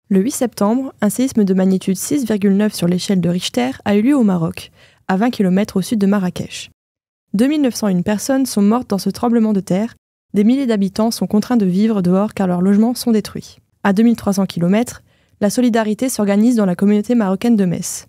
Le 8 septembre, un séisme de magnitude 6,9 sur l'échelle de Richter a eu lieu au Maroc, à 20 km au sud de Marrakech. 2901 personnes sont mortes dans ce tremblement de terre. Des milliers d'habitants sont contraints de vivre dehors car leurs logements sont détruits. À 2300 km, la solidarité s'organise dans la communauté marocaine de Metz.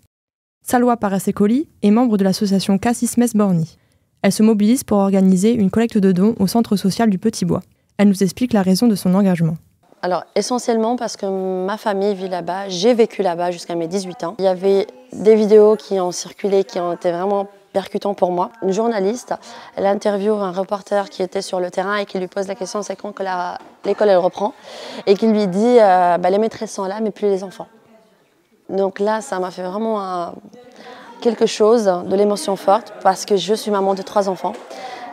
Salwa Parasekoli est membre de l'association Cassis Metz Borny. Elle se mobilise pour organiser une collecte de dons au centre social du Petit Bois. Elle nous explique la raison de son engagement. Alors essentiellement parce que ma famille vit là-bas, j'ai vécu là-bas jusqu'à mes 18 ans. Il y avait des vidéos qui ont circulé, qui ont été vraiment percutantes pour moi. Une journaliste, elle interviewe un reporter qui était sur le terrain et qui lui pose la question c'est quand que l'école elle reprend et qui lui dit les maîtresses sont là mais plus les enfants. Donc là ça m'a fait vraiment quelque chose de l'émotion forte parce que je suis maman de 3 enfants.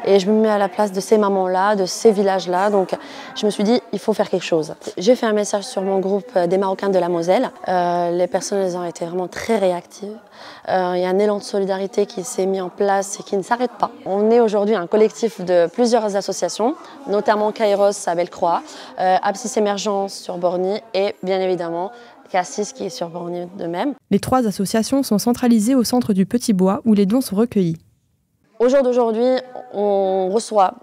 Et je me mets à la place de ces mamans-là, de ces villages-là. Donc je me suis dit, il faut faire quelque chose. J'ai fait un message sur mon groupe des Marocains de la Moselle. Les personnes elles ont été vraiment très réactives. Il y a un élan de solidarité qui s'est mis en place et qui ne s'arrête pas. On est aujourd'hui un collectif de plusieurs associations, notamment Kairos à Bellecroix, Abscis Émergence sur Borny et bien évidemment Cassis qui est sur Borny de même. Les 3 associations sont centralisées au centre du Petit Bois où les dons sont recueillis. Au jour d'aujourd'hui, on reçoit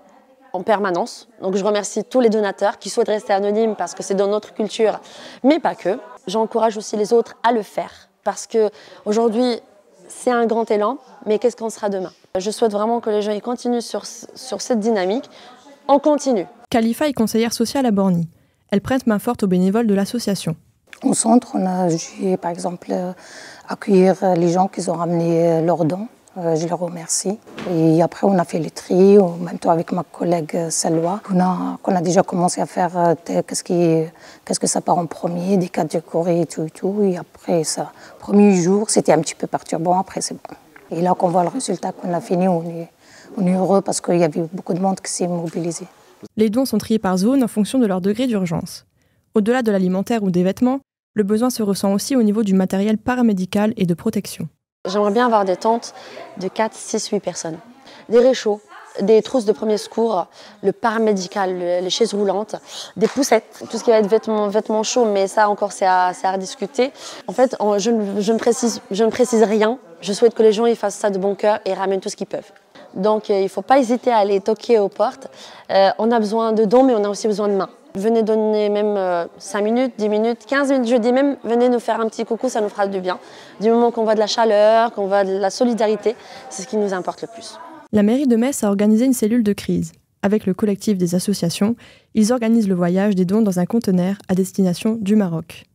en permanence. Donc je remercie tous les donateurs qui souhaitent rester anonymes parce que c'est dans notre culture, mais pas que. J'encourage aussi les autres à le faire parce qu'aujourd'hui, c'est un grand élan, mais qu'est-ce qu'on sera demain? Je souhaite vraiment que les gens ils continuent sur cette dynamique. On continue. Khalifa est conseillère sociale à Borny. Elle prête main forte aux bénévoles de l'association. Au centre, on a joué, par exemple, accueillir les gens qui ont ramené leurs dons. Je les remercie. Et après, on a fait le tri, en même temps avec ma collègue Salwa, qu'on a déjà commencé à faire qu'est-ce que ça part en premier, des catégories et tout. Et après, ça, premier jour, c'était un petit peu perturbant, après c'est bon. Et là, qu'on voit le résultat qu'on a fini, on est heureux parce qu'il y avait beaucoup de monde qui s'est mobilisé. Les dons sont triés par zone en fonction de leur degré d'urgence. Au-delà de l'alimentaire ou des vêtements, le besoin se ressent aussi au niveau du matériel paramédical et de protection. J'aimerais bien avoir des tentes de 4, 6, 8 personnes. Des réchauds, des trousses de premier secours, le paramédical, les chaises roulantes, des poussettes, tout ce qui va être vêtements chauds, mais ça encore c'est à discuter. En fait, je ne précise rien. Je souhaite que les gens ils fassent ça de bon cœur et ramènent tout ce qu'ils peuvent. Donc il ne faut pas hésiter à aller toquer aux portes. On a besoin de dons, mais on a aussi besoin de mains. Venez donner même 5 minutes, 10 minutes, 15 minutes, je dis même, venez nous faire un petit coucou, ça nous fera du bien. Du moment qu'on voit de la chaleur, qu'on voit de la solidarité, c'est ce qui nous importe le plus. La mairie de Metz a organisé une cellule de crise. Avec le collectif des associations, ils organisent le voyage des dons dans un conteneur à destination du Maroc.